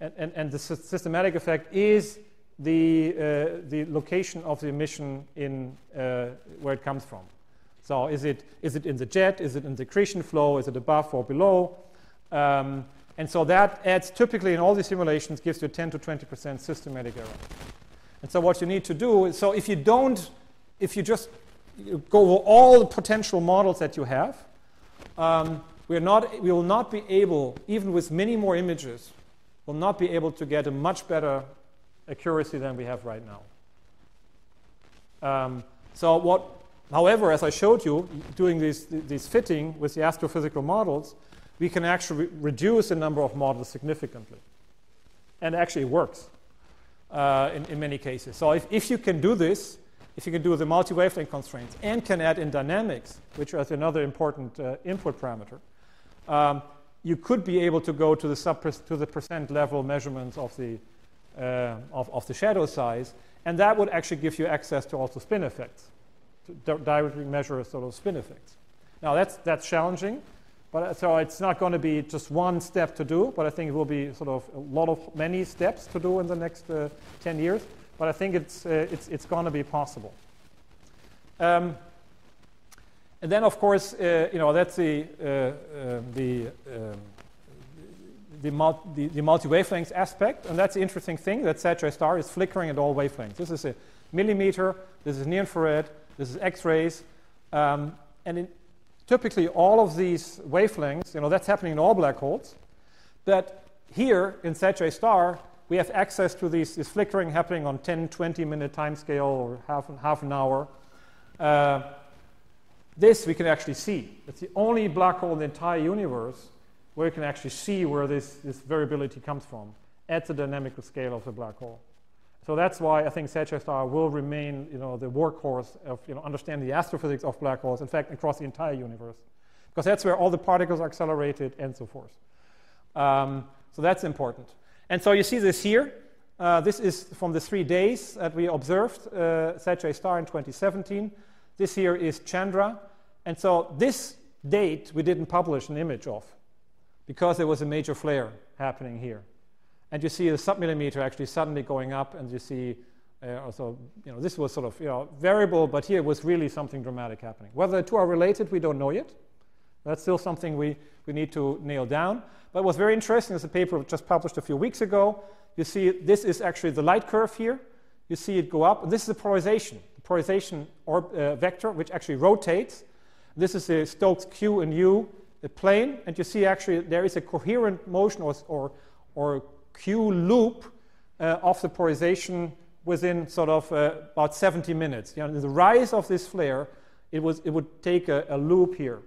And the systematic effect is the location of the emission in where it comes from. So is it in the jet? Is it in the accretion flow? Is it above or below? And so that adds, typically in all these simulations, gives you a 10 to 20% systematic error. And so what you need to do is, so if you just go over all the potential models that you have, we will not be able, even with many more images, will not be able to get a much better accuracy than we have right now. However, as I showed you, doing these fitting with the astrophysical models, we can actually reduce the number of models significantly. And it actually works in many cases. So if you can do this, if you can do the multi-wavelength constraints and can add in dynamics, which is another important input parameter, you could be able to go to the percent level measurements of the shadow size, and that would actually give you access to also spin effects, to directly measure sort of spin effects. Now that's challenging, But so it's not going to be just one step to do, but I think it will be sort of many steps to do in the next 10 years. But I think it's going to be possible. And then, of course, that's the multi-wavelengths aspect, and that's the interesting thing, that Sagittarius star is flickering at all wavelengths. This is a millimeter, this is near-infrared, this is X-rays, and typically all of these wavelengths, that's happening in all black holes, but here in Sagittarius star, we have access to this flickering happening on 10, 20-minute time scale or half an hour. This we can actually see. It's the only black hole in the entire universe where you can actually see where this variability comes from at the dynamical scale of the black hole. So that's why I think Sagittarius star will remain, the workhorse of understanding the astrophysics of black holes, in fact, across the entire universe, because that's where all the particles are accelerated and so forth. So that's important. And so you see this here. This is from the 3 days that we observed Sagittarius star in 2017. This here is Chandra. And so this date we didn't publish an image of because there was a major flare happening here. And you see the submillimeter actually suddenly going up, and you see also, this was sort of variable, but here was really something dramatic happening. Whether the two are related, we don't know yet. That's still something we need to nail down. But what's very interesting is a paper just published a few weeks ago. You see this is actually the light curve here. You see it go up. And this is the polarization vector, which actually rotates. This is the Stokes Q and U plane. And you see actually there is a coherent motion or Q loop of the polarization within sort of about 70 minutes. The rise of this flare, it would take a loop here.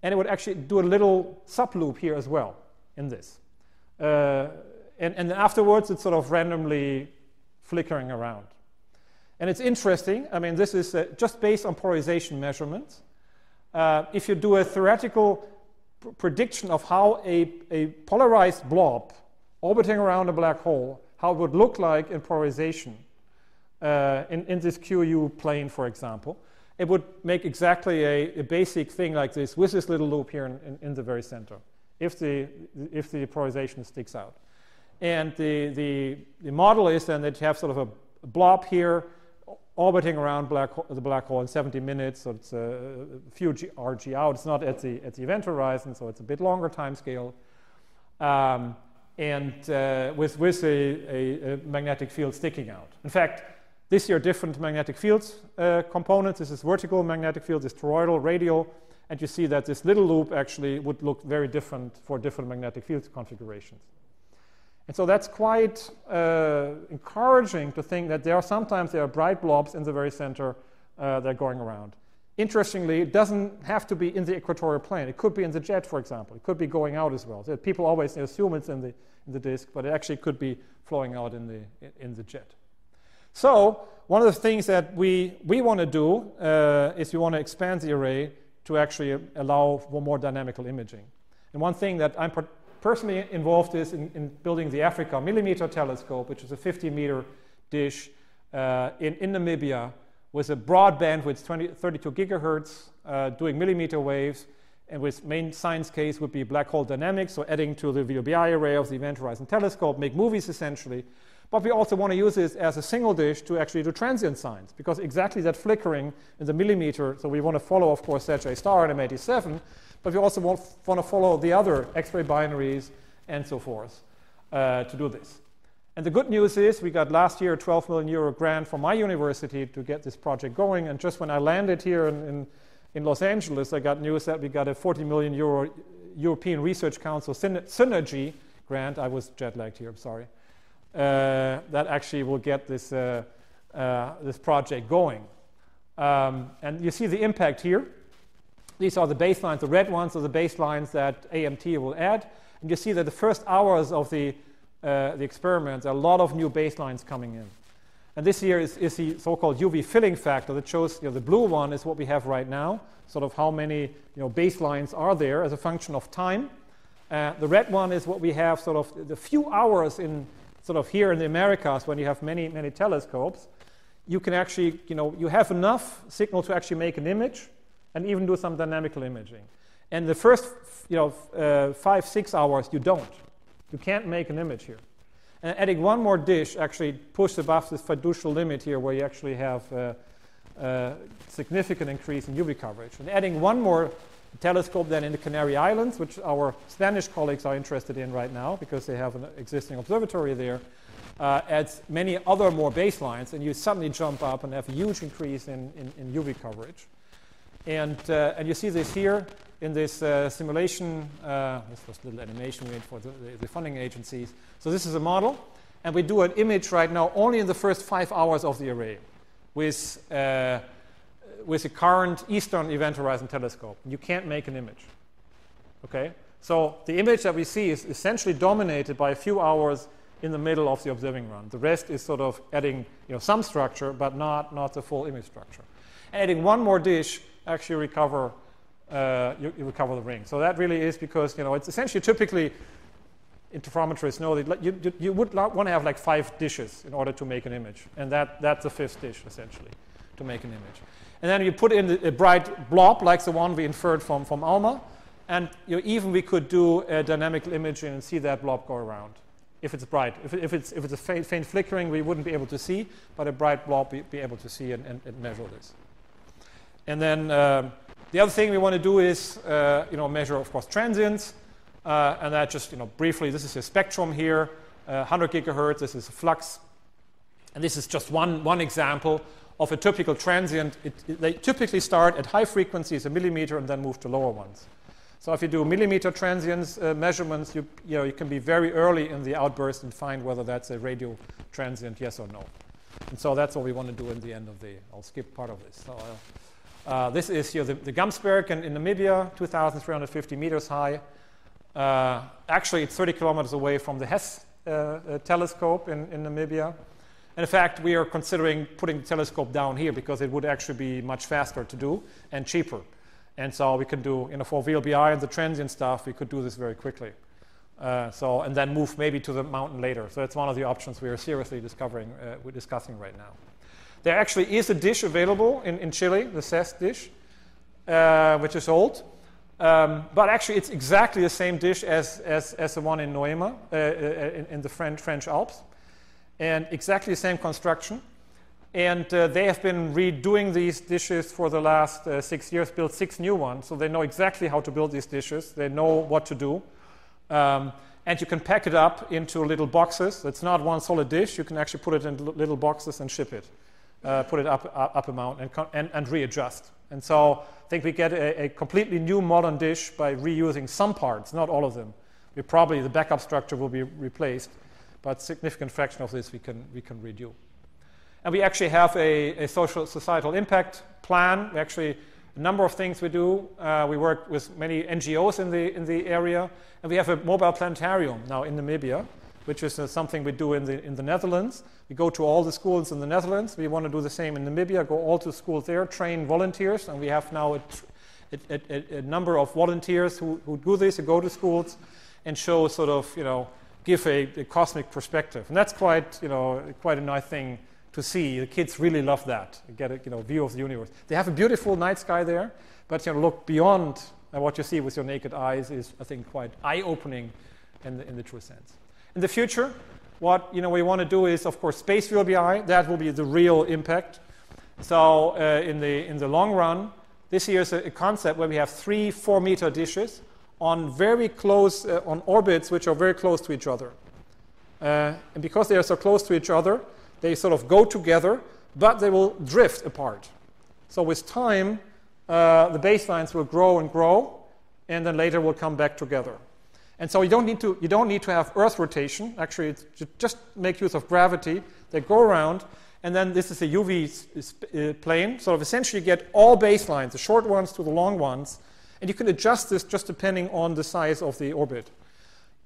And it would actually do a little sub-loop here as well in this. And then afterwards, it's sort of randomly flickering around. And it's interesting. I mean, this is just based on polarization measurements. If you do a theoretical prediction of how a polarized blob orbiting around a black hole, how it would look like in polarization in this QU plane, for example, it would make exactly a basic thing like this with this little loop here in the very center, if the polarization sticks out. And the model is then that you have sort of a blob here orbiting around the black hole in 70 minutes, so it's a few RG out. It's not at the event horizon, so it's a bit longer time scale. And with a magnetic field sticking out. In fact, this here different magnetic fields components. This is vertical magnetic field, this toroidal, radial, and you see that this little loop actually would look very different for different magnetic field configurations. And so that's quite encouraging to think that there are bright blobs in the very center that are going around. Interestingly, it doesn't have to be in the equatorial plane. It could be in the jet, for example. It could be going out as well. So people always assume it's in the disk, but it actually could be flowing out in the jet. So one of the things that we want to do is we want to expand the array to actually allow for more dynamical imaging. And one thing that I'm personally involved is in building the Africa Millimeter Telescope, which is a 50-meter dish in Namibia with a broad bandwidth, 32 gigahertz, doing millimeter waves, and with main science case would be black hole dynamics, so adding to the VLBI array of the Event Horizon Telescope, make movies essentially. But we also want to use this as a single dish to actually do transient science, because exactly that flickering in the millimeter, so we want to follow, of course, Sagittarius star and M87, but we also want to follow the other X-ray binaries and so forth to do this. And the good news is we got last year a 12 million euro grant from my university to get this project going, and just when I landed here in Los Angeles, I got news that we got a 40 million euro European Research Council synergy grant. I was jet-lagged here, I'm sorry. That actually will get this project going. And you see the impact here. These are the baselines. The red ones are the baselines that AMT will add. And you see that the first hours of the experiments, a lot of new baselines coming in. And this here is the so-called UV filling factor that shows, the blue one is what we have right now, sort of how many baselines are there as a function of time. The red one is what we have sort of the few hours in sort of here in the Americas when you have many, many telescopes. You can actually, you have enough signal to actually make an image and even do some dynamical imaging. And the first 5-6 hours, you don't. You can't make an image here. And adding one more dish actually pushes above this fiducial limit here, where you actually have a significant increase in UV coverage. And adding one more telescope then in the Canary Islands, which our Spanish colleagues are interested in right now because they have an existing observatory there, adds many other more baselines, and you suddenly jump up and have a huge increase in UV coverage. And you see this here in this simulation. This was a little animation we made for the funding agencies. So this is a model, and we do an image right now only in the first 5 hours of the array with a current Eastern Event Horizon telescope. You can't make an image. Okay? So the image that we see is essentially dominated by a few hours in the middle of the observing run. The rest is sort of adding some structure, but not the full image structure. And adding one more dish actually recover you recover the ring. So that really is because it's essentially typically interferometrists know that you would want to have like 5 dishes in order to make an image, and that's the 5th dish essentially to make an image. And then you put in a bright blob like the one we inferred from ALMA, and even we could do a dynamic imaging and see that blob go around if it's bright. If it's a faint flickering, we wouldn't be able to see, but a bright blob be able to see and measure this. And then the other thing we want to do is measure, of course, transients. And that just, briefly, this is a spectrum here, 100 gigahertz, this is a flux. And this is just one example of a typical transient. They typically start at high frequencies, a millimeter, and then move to lower ones. So if you do millimeter transients measurements, you can be very early in the outburst and find whether that's a radio transient, yes or no. And so that's what we want to do in the end of I'll skip part of this. So this is here the Gamsberg in Namibia, 2,350 meters high. Actually, it's 30 kilometers away from the Hess telescope in Namibia. And in fact, we are considering putting the telescope down here because it would actually be much faster to do and cheaper. And so we can do, for VLBI and the transient stuff, we could do this very quickly. And then move maybe to the mountain later. So it's one of the options we are seriously we're discussing right now. There actually is a dish available in Chile, the CES dish, which is old. But actually, it's exactly the same dish as the one in Noema, in the French Alps, and exactly the same construction. And they have been redoing these dishes for the last 6 years, built 6 new ones, so they know exactly how to build these dishes. They know what to do. And you can pack it up into little boxes. It's not one solid dish. You can actually put it in little boxes and ship it. Put it up a mountain and readjust. And so I think we get a completely new modern dish by reusing some parts, not all of them. Probably the backup structure will be replaced, but a significant fraction of this we can redo. And we actually have a societal impact plan. We actually, a number of things we do. We work with many NGOs in the area, and we have a mobile planetarium now in Namibia, which is something we do in the Netherlands. We go to all the schools in the Netherlands. We want to do the same in Namibia, go all to schools there, train volunteers, and we have now a number of volunteers who do this, who go to schools and show sort of, give a cosmic perspective. And that's quite a nice thing to see. The kids really love that, get a view of the universe. They have a beautiful night sky there, but look beyond what you see with your naked eyes is, I think, quite eye-opening in the true sense. In the future, what we want to do is, of course, space VLBI. That will be the real impact. So in the long run, this here is a concept where we have 3 4-meter dishes on very close on orbits which are very close to each other. And because they are so close to each other, they sort of go together, but they will drift apart. So with time, the baselines will grow and grow, and then later will come back together. And so you don't need to have Earth rotation. Actually, just make use of gravity. They go around, and then this is a UV plane. So essentially, you get all baselines, the short ones to the long ones, and you can adjust this just depending on the size of the orbit.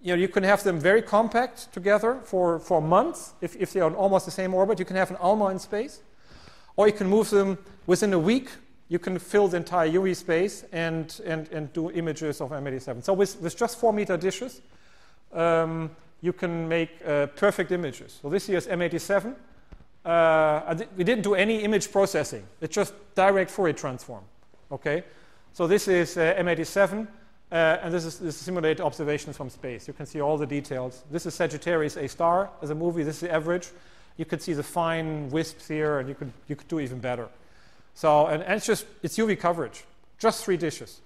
You can have them very compact together for months if they are on almost the same orbit. You can have an ALMA in space, or you can move them within a week. You can fill the entire UV space and do images of M87. So with just 4-meter dishes, you can make perfect images. So this here is M87. We didn't do any image processing. It's just direct Fourier transform. Okay. So this is M87, and this is simulated observations from space. You can see all the details. This is Sagittarius A star as a movie. This is the average. You could see the fine wisps here, and you could do even better. So, and it's UV coverage, just 3 dishes.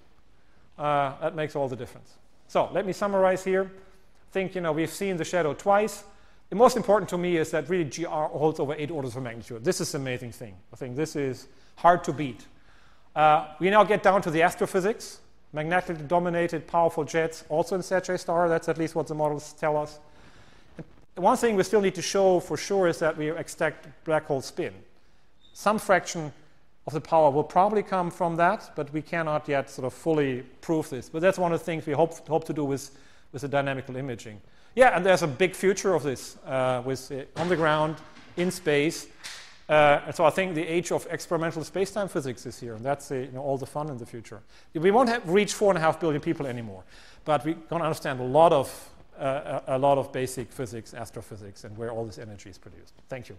That makes all the difference. So let me summarize here. I think we've seen the shadow twice. The most important to me is that really GR holds over 8 orders of magnitude. This is an amazing thing. I think this is hard to beat. We now get down to the astrophysics. Magnetically dominated, powerful jets, also in Sag A star. That's at least what the models tell us. And one thing we still need to show for sure is that we extract black hole spin. Some fraction of the power will probably come from that, but we cannot yet sort of fully prove this. But that's one of the things we hope to do with the dynamical imaging. Yeah, and there's a big future of this with on the ground, in space. And so I think the age of experimental space-time physics is here, and that's all the fun in the future. We won't reach 4.5 billion people anymore, but we're going to understand a lot of basic physics, astrophysics, and where all this energy is produced. Thank you.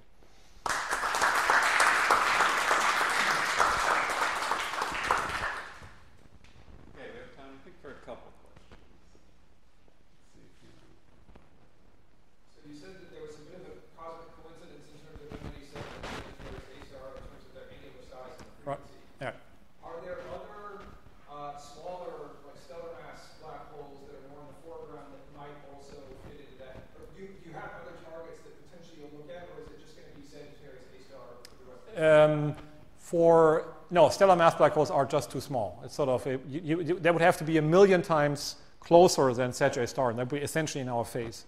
No, stellar mass black holes are just too small. It's sort of they would have to be 1 million times closer than Sag A star, and that would be essentially in our phase.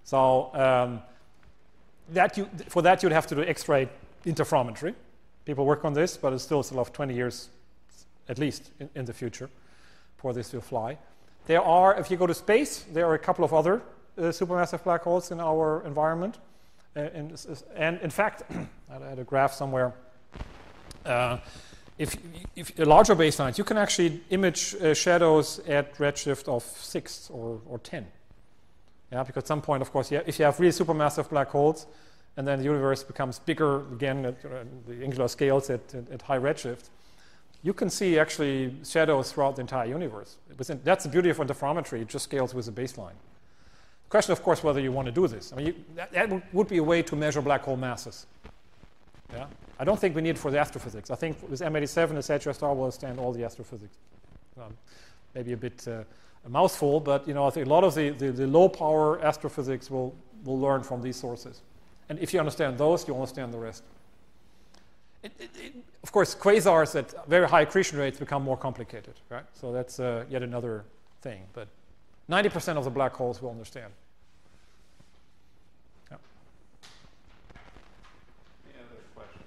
So for that you'd have to do X-ray interferometry. People work on this, but it's still sort of 20 years at least in the future before this will fly. There are, if you go to space, there are a couple of other supermassive black holes in our environment. And in fact, I had a graph somewhere. If a larger baselines, you can actually image shadows at redshift of 6 or 10. Yeah, because at some point, of course, if you have really supermassive black holes, and then the universe becomes bigger again at the angular scales at high redshift, you can see actually shadows throughout the entire universe. That's the beauty of interferometry. It just scales with the baseline. The question, of course, whether you want to do this. I mean, that would be a way to measure black hole masses. Yeah? I don't think we need it for the astrophysics. I think with M87, the Sag A star will stand all the astrophysics. Maybe a bit a mouthful, but I think a lot of the low-power astrophysics will learn from these sources. And if you understand those, you understand the rest. Of course, quasars at very high accretion rates become more complicated, right? So that's yet another thing. But 90% of the black holes will understand. Yeah. Any other questions?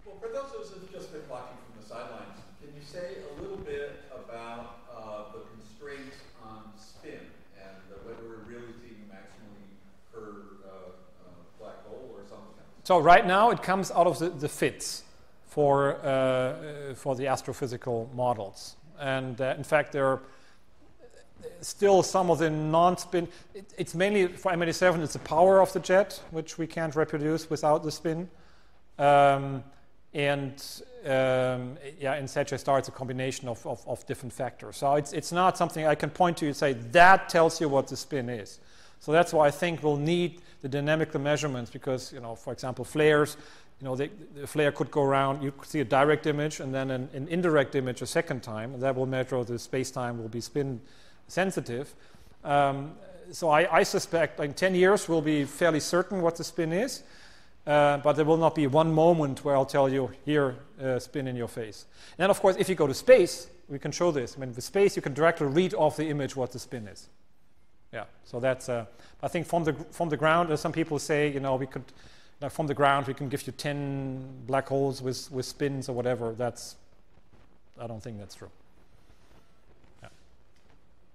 Well, for those of us who've just been watching from the sidelines, can you say a little bit about the constraints on spin and whether we're really seeing a maximally curved black hole or something else? So right now it comes out of the fits for the astrophysical models. And in fact, there are still some of the non-spin. It's mainly for M87, it's the power of the jet, which we can't reproduce without the spin. In Sag A star, it's a combination of different factors. So it's not something I can point to and say, that tells you what the spin is. So that's why I think we'll need the dynamical measurements because, for example, flares, the flare could go around, you could see a direct image and then an indirect image a second time, and that will measure the space-time will be spin sensitive. So I suspect in 10 years we'll be fairly certain what the spin is, but there will not be one moment where I'll tell you, here, spin in your face. And then, of course, if you go to space, we can show this. I mean, with space, you can directly read off the image what the spin is. Yeah, so that's, I think from the ground, as some people say, we could, from the ground, we can give you 10 black holes with spins or whatever. I don't think that's true. Yeah.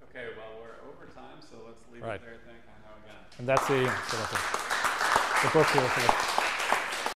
Okay, well, we're over time, so let's leave right. it there. Thank Heino again. And that's the book here.